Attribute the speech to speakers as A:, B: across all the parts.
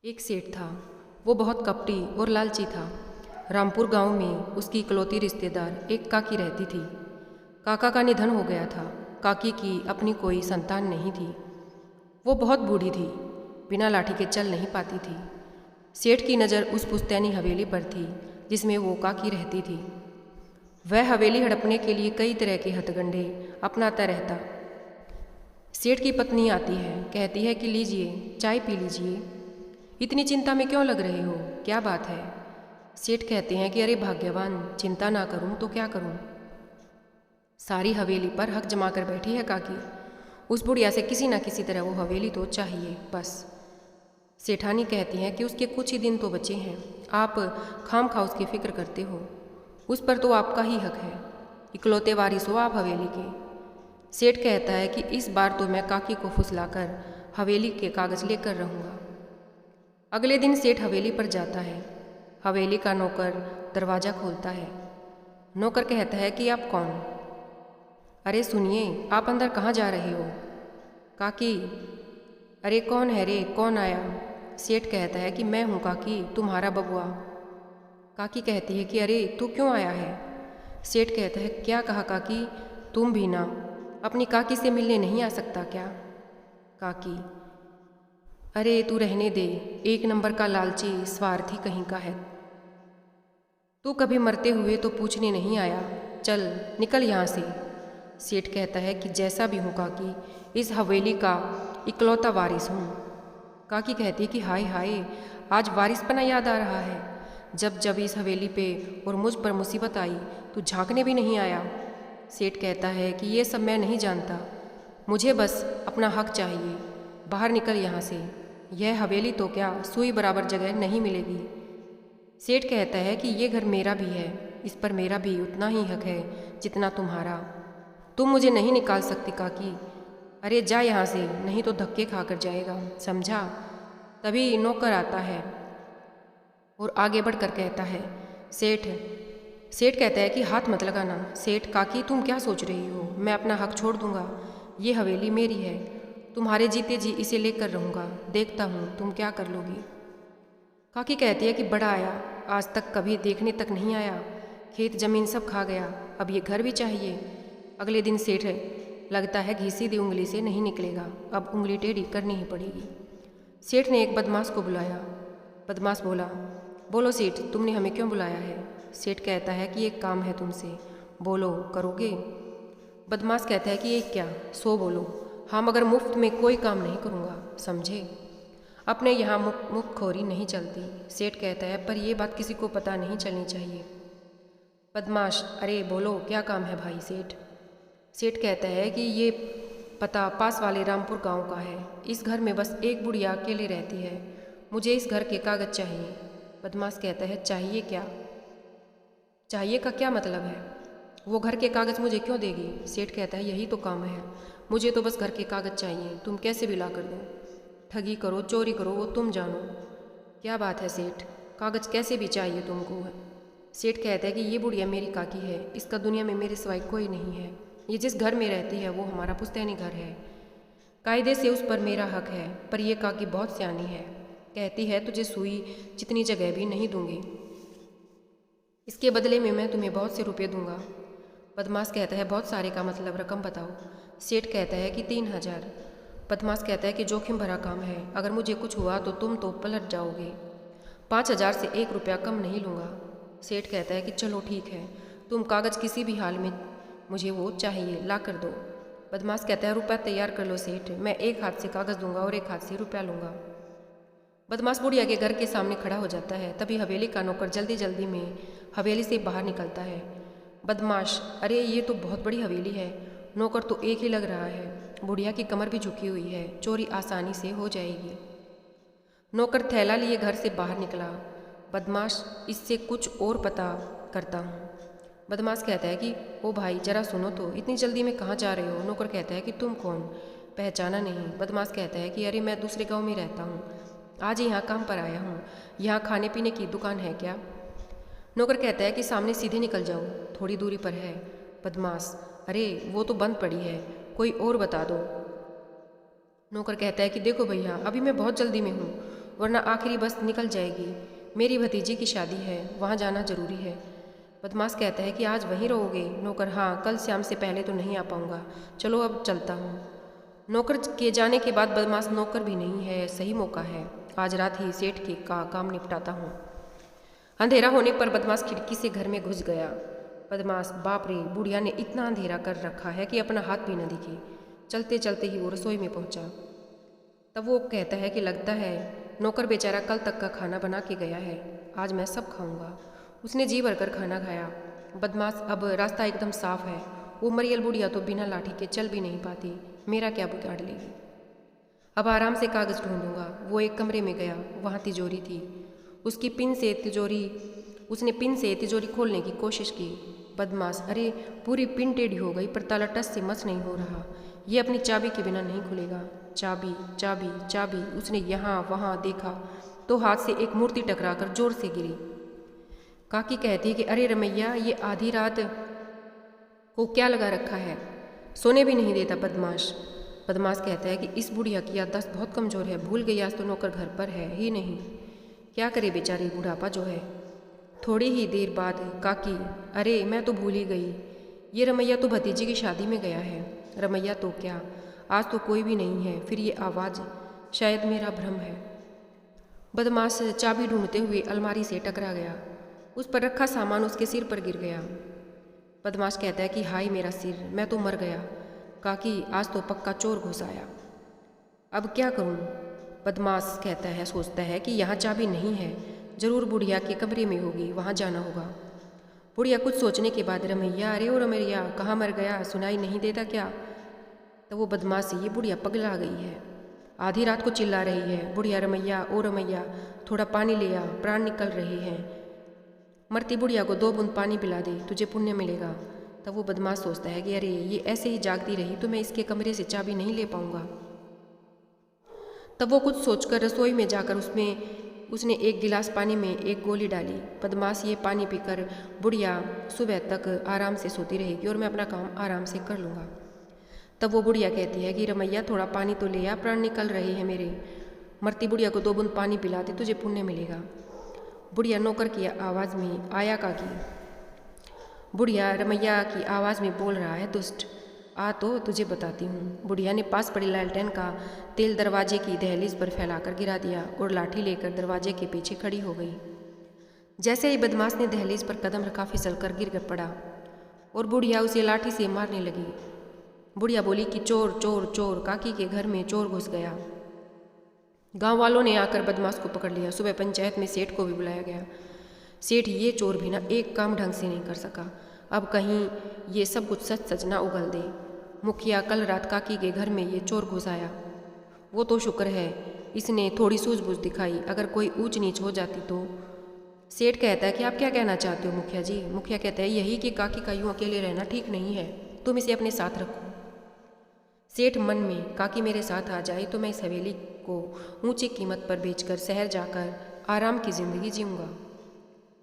A: एक सेठ था। वो बहुत कपटी और लालची था। रामपुर गांव में उसकी इकलौती रिश्तेदार एक काकी रहती थी। काका का निधन हो गया था। काकी की अपनी कोई संतान नहीं थी। वो बहुत बूढ़ी थी, बिना लाठी के चल नहीं पाती थी। सेठ की नज़र उस पुश्तैनी हवेली पर थी जिसमें वो काकी रहती थी। वह हवेली हड़पने के लिए कई तरह के हथकंडे अपनाता रहता। सेठ की पत्नी आती है, कहती है कि लीजिए चाय पी लीजिए। इतनी चिंता में क्यों लग रहे हो, क्या बात है? सेठ कहते हैं कि अरे भाग्यवान, चिंता ना करूं तो क्या करूं। सारी हवेली पर हक जमा कर बैठी है काकी। उस बुढ़िया से किसी ना किसी तरह वो हवेली तो चाहिए बस। सेठानी कहती हैं कि उसके कुछ ही दिन तो बचे हैं, आप खाम खा उसकी फिक्र करते हो। उस पर तो आपका ही हक है, इकलौते वारिस हो आप हवेली के। सेठ कहता है कि इस बार तो मैं काकी को फुसलाकर हवेली के कागज़ लेकर रहूँगा। अगले दिन सेठ हवेली पर जाता है। हवेली का नौकर दरवाज़ा खोलता है। नौकर कहता है कि आप कौन? अरे सुनिए, आप अंदर कहाँ जा रहे हो? काकी। अरे कौन है रे, कौन आया? सेठ कहता है कि मैं हूँ काकी, तुम्हारा बबुआ। काकी कहती है कि अरे तू क्यों आया है? सेठ कहता है क्या कहा काकी, तुम भी ना अपनी काकी से मिलने नहीं आ सकता क्या? काकी। अरे तू रहने दे, एक नंबर का लालची स्वार्थी कहीं का है। तू कभी मरते हुए तो पूछने नहीं आया, चल निकल यहाँ से। सेठ कहता है कि जैसा भी हूँ काकी, इस हवेली का इकलौता वारिस हूँ। काकी कहती है कि हाय हाय, आज वारिसपना याद आ रहा है। जब जब इस हवेली पे और मुझ पर मुसीबत आई तो झांकने भी नहीं आया। सेठ कहता है कि ये सब मैं नहीं जानता, मुझे बस अपना हक चाहिए। बाहर निकल यहाँ से, यह हवेली तो क्या सुई बराबर जगह नहीं मिलेगी। सेठ कहता है कि ये घर मेरा भी है, इस पर मेरा भी उतना ही हक है जितना तुम्हारा। तुम मुझे नहीं निकाल सकती काकी। अरे जा यहाँ से, नहीं तो धक्के खाकर जाएगा, समझा? तभी नौकर आता है और आगे बढ़कर कहता है सेठ। सेठ कहता है कि हाथ मत लगाना। सेठ काकी तुम क्या सोच रही हो, मैं अपना हक छोड़ दूंगा? ये हवेली मेरी है, तुम्हारे जीते जी इसे लेकर रहूँगा, देखता हूँ तुम क्या कर लोगी। काकी कहती है कि बड़ा आया, आज तक कभी देखने तक नहीं आया, खेत जमीन सब खा गया, अब ये घर भी चाहिए। अगले दिन सेठ लगता है घी सीधी उंगली से नहीं निकलेगा, अब उंगली टेढ़ी करनी ही पड़ेगी। सेठ ने एक बदमाश को बुलाया। बदमाश बोला, बोलो सेठ तुमने हमें क्यों बुलाया है? सेठ कहता है कि एक काम है तुमसे, बोलो करोगे? बदमाश कहता है कि एक क्या, 100 बोलो। हाँ मगर मुफ्त में कोई काम नहीं करूँगा, समझे? अपने यहाँ मुखखोरी नहीं चलती। सेठ कहता है पर यह बात किसी को पता नहीं चलनी चाहिए। बदमाश, अरे बोलो क्या काम है भाई सेठ? सेठ कहता है कि ये पता पास वाले रामपुर गांव का है, इस घर में बस एक बुढ़िया अकेले रहती है, मुझे इस घर के कागज़ चाहिए। बदमाश कहता है चाहिए क्या? चाहिए का क्या मतलब है? वो घर के कागज़ मुझे क्यों देगी? सेठ कहता है यही तो काम है, मुझे तो बस घर के कागज़ चाहिए, तुम कैसे भी ला कर दो। ठगी करो चोरी करो वो तुम जानो। क्या बात है सेठ, कागज़ कैसे भी चाहिए तुमको? सेठ कहता है कि ये बुढ़िया मेरी काकी है, इसका दुनिया में मेरे सिवाय कोई नहीं है। ये जिस घर में रहती है वो हमारा पुश्तैनी घर है, कायदे से उस पर मेरा हक है। पर यह काकी बहुत सियानी है, कहती है तुझे सुई जितनी जगह भी नहीं दूंगी, इसके बदले में मैं तुम्हें बहुत से रुपये दूंगा। बदमाश कहता है बहुत सारे का मतलब रकम बताओ। सेठ कहता है कि 3000। बदमाश कहता है कि जोखिम भरा काम है, अगर मुझे कुछ हुआ तो तुम तो पलट जाओगे, 5000 से 1 रुपया कम नहीं लूँगा। सेठ कहता है कि चलो ठीक है, तुम कागज़ किसी भी हाल में मुझे वो चाहिए ला कर दो। बदमाश कहता है रुपया तैयार कर लो सेठ, मैं एक हाथ से कागज़ दूंगा और एक हाथ से रुपया लूँगा। बदमाश बुढ़िया के घर के सामने खड़ा हो जाता है। तभी हवेली का नौकर जल्दी जल्दी में हवेली से बाहर निकलता है। बदमाश, अरे ये तो बहुत बड़ी हवेली है, नौकर तो एक ही लग रहा है, बुढ़िया की कमर भी झुकी हुई है, चोरी आसानी से हो जाएगी। नौकर थैला लिए घर से बाहर निकला। बदमाश, इससे कुछ और पता करता हूँ। बदमाश कहता है कि ओ भाई जरा सुनो तो, इतनी जल्दी में कहाँ जा रहे हो? नौकर कहता है कि तुम कौन, पहचाना नहीं? बदमाश कहता है कि अरे मैं दूसरे गांव में रहता हूँ, आज यहाँ काम पर आया हूँ, यहाँ खाने पीने की दुकान है क्या? नौकर कहता है कि सामने सीधे निकल जाओ, थोड़ी दूरी पर है। बदमाश, अरे वो तो बंद पड़ी है, कोई और बता दो। नौकर कहता है कि देखो भैया अभी मैं बहुत जल्दी में हूँ वरना आखिरी बस निकल जाएगी। मेरी भतीजी की शादी है, वहाँ जाना जरूरी है। बदमाश कहता है कि आज वहीं रहोगे? नौकर, हाँ, कल शाम से पहले तो नहीं आ पाऊँगा, चलो अब चलता हूँ। नौकर के जाने के बाद बदमाश नौकर भी नहीं है, सही मौका है, आज रात ही सेठ के का काम निपटाता हूँ। अंधेरा होने पर बदमाश खिड़की से घर में घुस गया। बदमाश, बाप रे, बुढ़िया ने इतना अंधेरा कर रखा है कि अपना हाथ भी न दिखे। चलते चलते ही वो रसोई में पहुंचा। तब वो कहता है कि लगता है नौकर बेचारा कल तक का खाना बना के गया है, आज मैं सब खाऊंगा। उसने जी भरकर खाना खाया। बदमाश, अब रास्ता एकदम साफ है, वो मरियल बुढ़िया तो बिना लाठी के चल भी नहीं पाती, मेरा क्या बिगाड़ लेगी। अब आराम से कागज़ ढूंढूंगा। वो एक कमरे में गया, वहाँ तिजोरी थी। उसने पिन से तिजोरी खोलने की कोशिश की। बदमाश, अरे पूरी पिन टेढ़ी हो गई, पर ताला टस से मस नहीं हो रहा, ये अपनी चाबी के बिना नहीं खुलेगा। चाबी चाबी चाबी। उसने यहाँ वहाँ देखा तो हाथ से एक मूर्ति टकराकर जोर से गिरी। काकी कहती है कि अरे रमैया, ये आधी रात को क्या लगा रखा है, सोने भी नहीं देता बदमाश। बदमाश कहता है कि इस बुढ़िया की याददाश्त बहुत कमज़ोर है, भूल गई आज तो नौकर घर पर है ही नहीं, क्या करे बेचारी, बुढ़ापा जो है। थोड़ी ही देर बाद काकी, अरे मैं तो भूल ही गई, ये रमैया तो भतीजी की शादी में गया है। रमैया तो क्या, आज तो कोई भी नहीं है, फिर ये आवाज़ शायद मेरा भ्रम है। बदमाश चाबी ढूंढते हुए अलमारी से टकरा गया, उस पर रखा सामान उसके सिर पर गिर गया। बदमाश कहता है कि हाय मेरा सिर, मैं तो मर गया। काकी, आज तो पक्का चोर घुस आया, अब क्या करूं? बदमाश कहता है, सोचता है कि यहाँ चाबी नहीं है, जरूर बुढ़िया के कमरे में होगी, वहाँ जाना होगा। बुढ़िया कुछ सोचने के बाद, रमैया, अरे ओ रमैया, कहाँ मर गया, सुनाई नहीं देता क्या? तो वो बदमाश, ये बुढ़िया पगला गई है, आधी रात को चिल्ला रही है, बुढ़िया रमैया, ओ रमैया, थोड़ा पानी ले आ, प्राण निकल रहे हैं, मरती बुढ़िया को 2 बूंद पानी पिला दे, तुझे पुण्य मिलेगा। तब वो बदमाश सोचता है कि अरे ये ऐसे ही जागती रही तो मैं इसके कमरे से चाबी नहीं ले पाऊंगा। तब वो कुछ सोचकर रसोई में जाकर उसने एक गिलास पानी में एक गोली डाली। बदमाश, ये पानी पीकर बुढ़िया सुबह तक आराम से सोती रहेगी और मैं अपना काम आराम से कर लूँगा। तब वो बुढ़िया कहती है कि रमैया, थोड़ा पानी तो ले आ, प्राण निकल रहे हैं मेरे, मरती बुढ़िया को 2 बूंद पानी पिला दे, तुझे पुण्य मिलेगा। बुढ़िया नौकर की आवाज़ में, आया काकी। बुढ़िया रमैया की आवाज़ में बोल रहा है, दुष्ट, आ तो तुझे बताती हूँ। बुढ़िया ने पास पड़ी लालटेन का तेल दरवाजे की दहलीज पर फैलाकर गिरा दिया और लाठी लेकर दरवाजे के पीछे खड़ी हो गई। जैसे ही बदमाश ने दहलीज पर कदम रखा, फिसल कर गिर पड़ा और बुढ़िया उसे लाठी से मारने लगी। बुढ़िया बोली कि चोर चोर चोर, काकी के घर में चोर घुस गया। गांव वालों ने आकर बदमाश को पकड़ लिया। सुबह पंचायत में सेठ को भी बुलाया गया। सेठ, ये चोर भी ना एक काम ढंग से नहीं कर सका, अब कहीं ये सब कुछ सच सच ना उगल दे। मुखिया, कल रात काकी के घर में ये चोर घुस आया, वो तो शुक्र है इसने थोड़ी सूझबूझ दिखाई, अगर कोई ऊंच नीच हो जाती तो। सेठ कहता है कि आप क्या कहना चाहते हो मुखिया जी? मुखिया कहता है यही कि काकी का यूँ अकेले रहना ठीक नहीं है, तुम इसे अपने साथ रखो। सेठ मन में, काकी मेरे साथ आ जाए तो मैं इस हवेली को ऊंची कीमत पर बेचकर शहर जाकर आराम की ज़िंदगी जीऊँगा।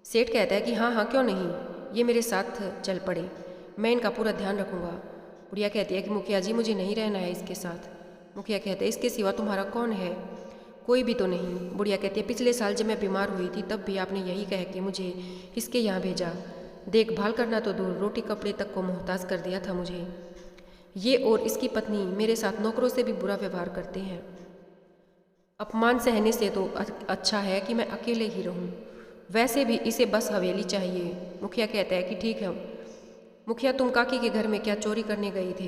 A: सेठ कहता है कि हाँ हाँ क्यों नहीं, ये मेरे साथ चल पड़े, मैं इनका पूरा ध्यान रखूँगा। बुढ़िया कहती है कि मुखिया जी मुझे नहीं रहना है इसके साथ। मुखिया कहते हैं इसके सिवा तुम्हारा कौन है? कोई भी तो नहीं। बुढ़िया कहती है पिछले साल जब मैं बीमार हुई थी तब भी आपने यही कह के मुझे इसके यहाँ भेजा, देखभाल करना तो दूर, रोटी कपड़े तक को मोहताज कर दिया था मुझे। ये और इसकी पत्नी मेरे साथ नौकरों से भी बुरा व्यवहार करते हैं, अपमान सहने से तो अच्छा है कि मैं अकेले ही रहूं। वैसे भी इसे बस हवेली चाहिए। मुखिया कहता है कि ठीक है। मुखिया, तुम काकी के घर में क्या चोरी करने गए थे?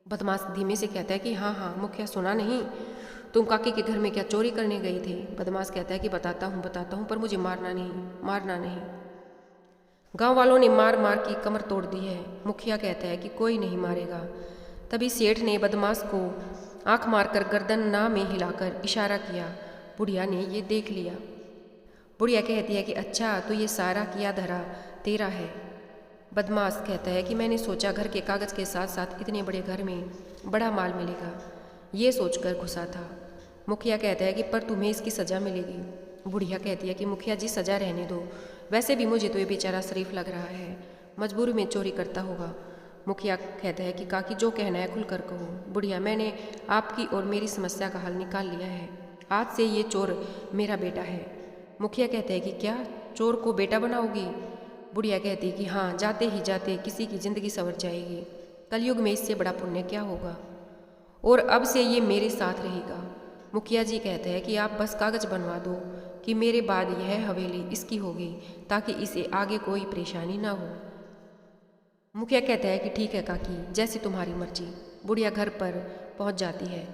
A: बदमाश धीमे से कहता है कि हाँ हाँ। मुखिया, सुना नहीं, तुम काकी के घर में क्या चोरी करने गए थे? बदमाश कहता है कि बताता हूँ पर मुझे मारना नहीं। गांव वालों ने मार मार की कमर तोड़ दी है। मुखिया कहता है कि कोई नहीं मारेगा। तभी सेठ ने बदमाश को आंख मारकर गर्दन ना में हिलाकर इशारा किया। बुढ़िया ने ये देख लिया। बुढ़िया कहती है कि अच्छा, तो ये सारा किया धरा तेरा है। बदमाश कहता है कि मैंने सोचा घर के कागज़ के साथ साथ इतने बड़े घर में बड़ा माल मिलेगा, ये सोचकर घुसा था। मुखिया कहता है कि पर तुम्हें इसकी सज़ा मिलेगी। बुढ़िया कहती है कि मुखिया जी सज़ा रहने दो, वैसे भी मुझे तो ये बेचारा शरीफ लग रहा है, मजबूरी में चोरी करता होगा। मुखिया कहता है कि काकी जो कहना है खुल कर कहो। बुढ़िया, मैंने आपकी और मेरी समस्या का हल निकाल लिया है, आज से ये चोर मेरा बेटा है। मुखिया कहते हैं कि क्या चोर को बेटा बनाओगी? बुढ़िया कहती है कि हाँ, जाते ही जाते किसी की ज़िंदगी संवर जाएगी। कलयुग में इससे बड़ा पुण्य क्या होगा, और अब से ये मेरे साथ रहेगा। मुखिया जी कहते हैं कि आप बस कागज़ बनवा दो कि मेरे बाद यह हवेली इसकी होगी, ताकि इसे आगे कोई परेशानी ना हो। मुखिया कहता है कि ठीक है काकी, जैसी तुम्हारी मर्जी। बुढ़िया घर पर पहुंच जाती है।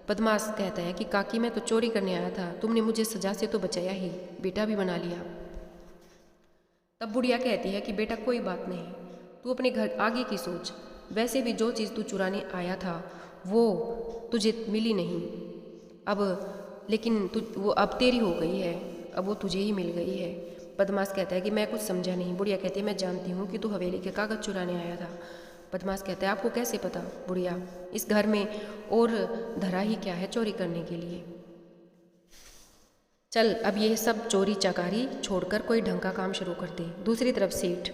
A: बदमाश कहता है कि काकी, मैं तो चोरी करने आया था, तुमने मुझे सजा से तो बचाया ही, बेटा भी बना लिया। तब बुढ़िया कहती है कि बेटा कोई बात नहीं, तू अपने घर आगे की सोच। वैसे भी जो चीज़ तू चुराने आया था वो तुझे मिली नहीं, अब लेकिन वो अब तेरी हो गई है, अब वो तुझे ही मिल गई है। बदमाश कहता है कि मैं कुछ समझा नहीं। बुढ़िया कहती है मैं जानती हूँ कि तू हवेली के कागज़ चुराने आया था। बदमाश कहता है आपको कैसे पता? बुढ़िया, इस घर में और धरा ही क्या है चोरी करने के लिए। चल अब ये सब चोरी चकारी छोड़कर कोई ढंग का काम शुरू कर दे। दूसरी तरफ सेठ,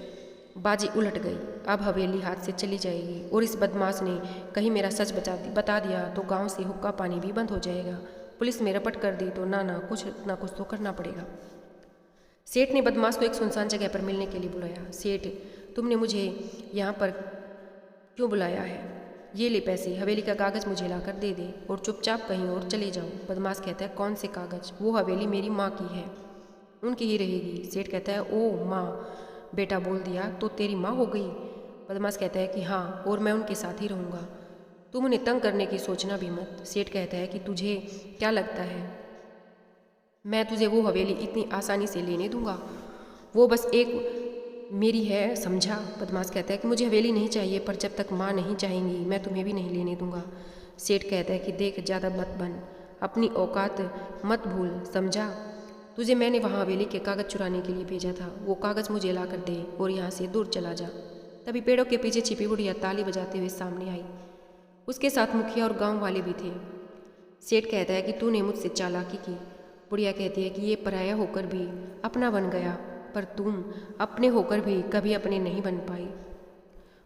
A: बाजी उलट गई, अब हवेली हाथ से चली जाएगी, और इस बदमाश ने कहीं मेरा सच बता दिया तो गांव से हुक्का पानी भी बंद हो जाएगा। पुलिस में रपट कर दी तो कुछ ना कुछ तो करना पड़ेगा। सेठ ने बदमाश को एक सुनसान जगह पर मिलने के लिए बुलाया। सेठ, तुमने मुझे यहाँ पर क्यों बुलाया है? ये ले पैसे, हवेली का कागज़ मुझे लाकर दे दे और चुपचाप कहीं और चले जाओ। बदमाश कहता है कौन से कागज़? वो हवेली मेरी माँ की है, उनकी ही रहेगी। सेठ कहता है ओ माँ, बेटा बोल दिया तो तेरी माँ हो गई। बदमाश कहता है कि हाँ, और मैं उनके साथ ही रहूँगा, तुम उन्हें तंग करने की सोचना भी मत। सेठ कहता है कि तुझे क्या लगता है मैं तुझे वो हवेली इतनी आसानी से लेने दूंगा? वो बस एक मेरी है, समझा? बदमाश कहता है कि मुझे हवेली नहीं चाहिए, पर जब तक माँ नहीं चाहेंगी मैं तुम्हें भी नहीं लेने दूंगा। सेठ कहता है कि देख, ज़्यादा मत बन, अपनी औकात मत भूल, समझा? तुझे मैंने वहाँ हवेली के कागज़ चुराने के लिए भेजा था, वो कागज़ मुझे ला कर दे और यहाँ से दूर चला जा। तभी पेड़ों के पीछे छिपी बुढ़िया ताली बजाते हुए सामने आई। उसके साथ मुखिया और गांव वाले भी थे। सेठ कहता है कि तूने मुझसे चालाकी की। बुढ़िया कहती है कि ये पराया होकर भी अपना बन गया, पर तुम अपने होकर भी कभी अपने नहीं बन पाई।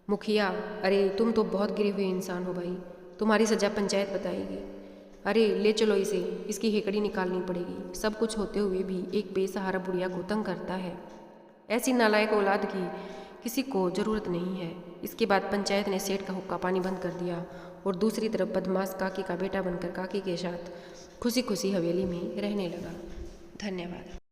A: मुखिया, अरे तुम तो बहुत गिरे हुए इंसान हो भाई, तुम्हारी सजा पंचायत बताएगी। अरे ले चलो इसे, इसकी हेकड़ी निकालनी पड़ेगी। सब कुछ होते हुए भी एक बेसहारा बुढ़िया को तंग करता है। ऐसी नालायक औलाद की किसी को ज़रूरत नहीं है। इसके बाद पंचायत ने सेठ का हुक्का पानी बंद कर दिया और दूसरी तरफ बदमाश काकी का बेटा बनकर काकी के साथ खुशी खुशी हवेली में रहने लगा। धन्यवाद।